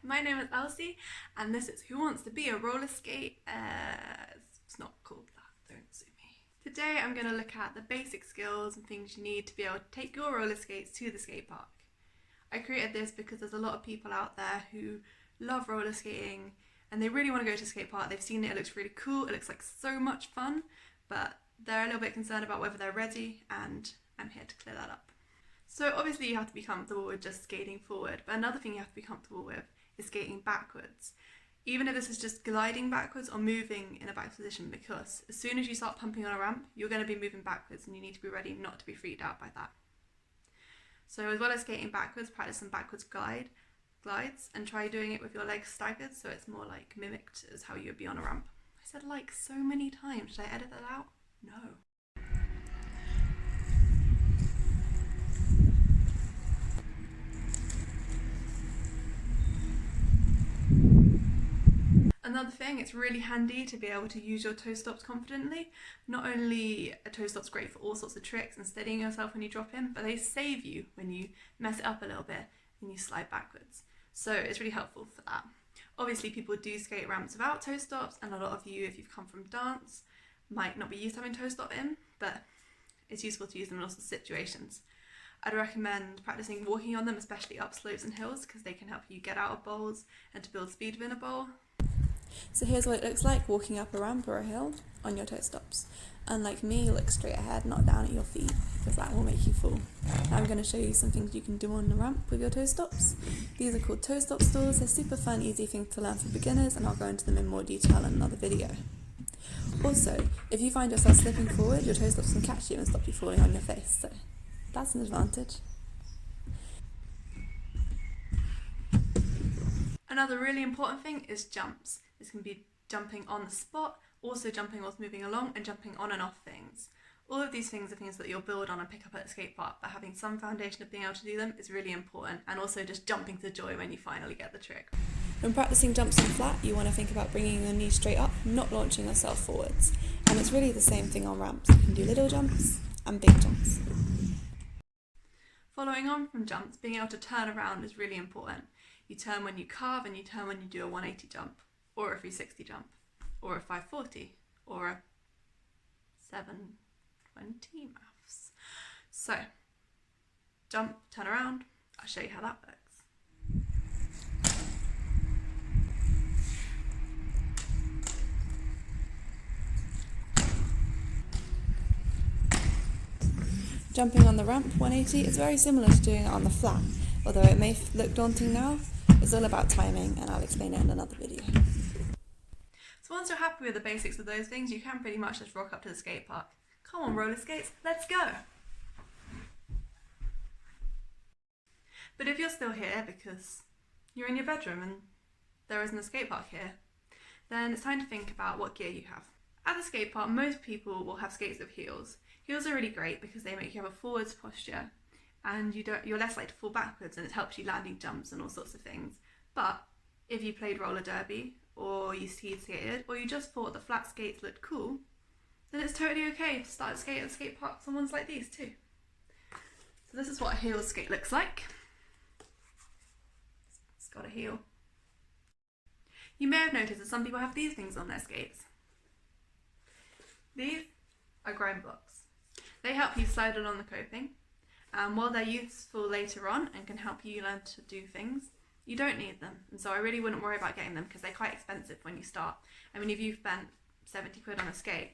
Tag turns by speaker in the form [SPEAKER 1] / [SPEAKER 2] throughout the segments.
[SPEAKER 1] my name is Elsie and this is Who Wants to Be a Roller Skate? It's not called that, don't sue me. Today I'm going to look at the basic skills and things you need to be able to take your roller skates to the skate park. I created this because there's a lot of people out there who love roller skating and they really want to go to a skate park. They've seen it, it looks really cool, it looks like so much fun, but they're a little bit concerned about whether they're ready, and I'm here to clear that up. So obviously you have to be comfortable with just skating forward, but another thing you have to be comfortable with is skating backwards. Even if this is just gliding backwards or moving in a back position, because as soon as you start pumping on a ramp, you're going to be moving backwards and you need to be ready not to be freaked out by that. So as well as skating backwards, practice some backwards glides and try doing it with your legs staggered so it's more like mimicked as how you would be on a ramp. I said like so many times, should I edit that out? No. Another thing, it's really handy to be able to use your toe stops confidently. Not only are toe stops great for all sorts of tricks and steadying yourself when you drop in, but they save you when you mess it up a little bit and you slide backwards. So it's really helpful for that. Obviously people do skate ramps without toe stops, and a lot of you, if you've come from dance, might not be used to having toe stop in, but it's useful to use them in lots of situations. I'd recommend practicing walking on them, especially up slopes and hills, because they can help you get out of bowls and to build speed within a bowl. So here's what it looks like walking up a ramp or a hill on your toe stops. Unlike me, look straight ahead, not down at your feet, because that will make you fall. Now I'm going to show you some things you can do on the ramp with your toe stops. These are called toe stop stalls. They're super fun, easy things to learn for beginners, and I'll go into them in more detail in another video. Also, if you find yourself slipping forward, your toe stops can catch you and stop you falling on your face, so that's an advantage. Another really important thing is jumps. This can be jumping on the spot, also jumping whilst moving along, and jumping on and off things. All of these things are things that you'll build on and pick up at a skate park, but having some foundation of being able to do them is really important, and also just jumping to joy when you finally get the trick. When practicing jumps on flat, you want to think about bringing your knees straight up, not launching yourself forwards. And it's really the same thing on ramps. You can do little jumps and big jumps. Following on from jumps, being able to turn around is really important. You turn when you carve and you turn when you do a 180 jump, or a 360 jump, or a 540, or a 720 maths. So, jump, turn around, I'll show you how that works. Jumping on the ramp 180 is very similar to doing it on the flat, although it may look daunting now. It's all about timing, and I'll explain it in another video. So once you're happy with the basics of those things, you can pretty much just rock up to the skate park. Come on roller skates, let's go! But if you're still here because you're in your bedroom and there isn't a skate park here, then it's time to think about what gear you have. At the skate park, most people will have skates with heels. Heels are really great because they make you have a forwards posture, and you're less likely to fall backwards, and it helps you landing jumps and all sorts of things. But if you played roller derby, or you speed skated, or you just thought the flat skates looked cool, then it's totally okay to start skating at skate parks on ones like these too. So this is what a heel skate looks like. It's got a heel. You may have noticed that some people have these things on their skates. These are grind blocks. They help you slide along the coping. While they're useful later on and can help you learn to do things, you don't need them, and so I really wouldn't worry about getting them because they're quite expensive when you start. I mean, if you've spent 70 quid on a skate,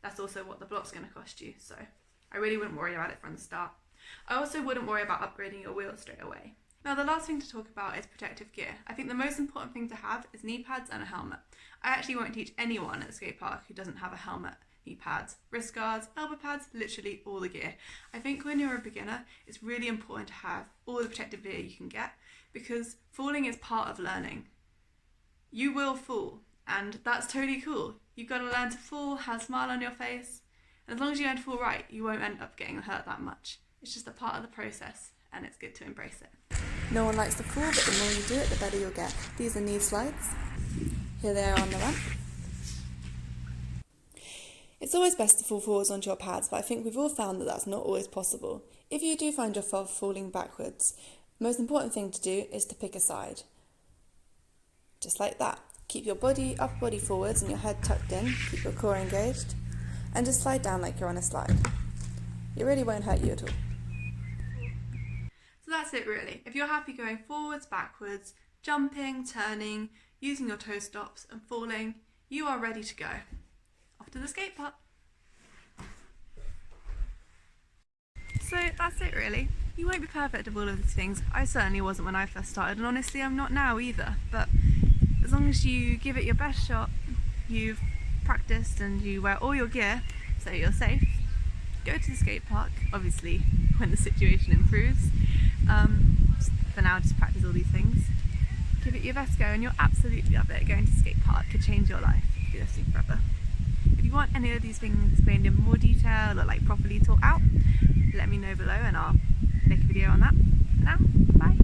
[SPEAKER 1] that's also what the block's going to cost you, so I really wouldn't worry about it from the start. I also wouldn't worry about upgrading your wheels straight away. Now the last thing to talk about is protective gear. I think the most important thing to have is knee pads and a helmet. I actually won't teach anyone at the skate park who doesn't have a helmet, knee pads, wrist guards, elbow pads, literally all the gear. I think when you're a beginner, it's really important to have all the protective gear you can get, because falling is part of learning. You will fall, and that's totally cool. You've got to learn to fall, have a smile on your face, and as long as you learn to fall right, you won't end up getting hurt that much. It's just a part of the process, and it's good to embrace it. No one likes to fall, but the more you do it, the better you'll get. These are knee slides. Here they are on the ramp. It's always best to fall forwards onto your pads, but I think we've all found that that's not always possible. If you do find yourself falling backwards, the most important thing to do is to pick a side.
[SPEAKER 2] just like that. Keep your upper body forwards and your head tucked in, keep your core engaged, and just slide down like you're on a slide. It really won't hurt you at all.
[SPEAKER 1] So that's it really. If you're happy going forwards, backwards, jumping, turning, using your toe stops and falling, you are ready to go. Off to the skate park. So that's it really. You won't be perfect at all of these things. I certainly wasn't when I first started, and honestly I'm not now either. But as long as you give it your best shot, you've practiced and you wear all your gear so you're safe, go to the skate park, obviously when the situation improves. For now just practice all these things. Give it your best go and you'll absolutely love it. Going to the skate park could change your life. You'll be listening forever. If you want any of these things explained in more detail or like properly taught out, let me know below and I'll make a video on that. For now, bye!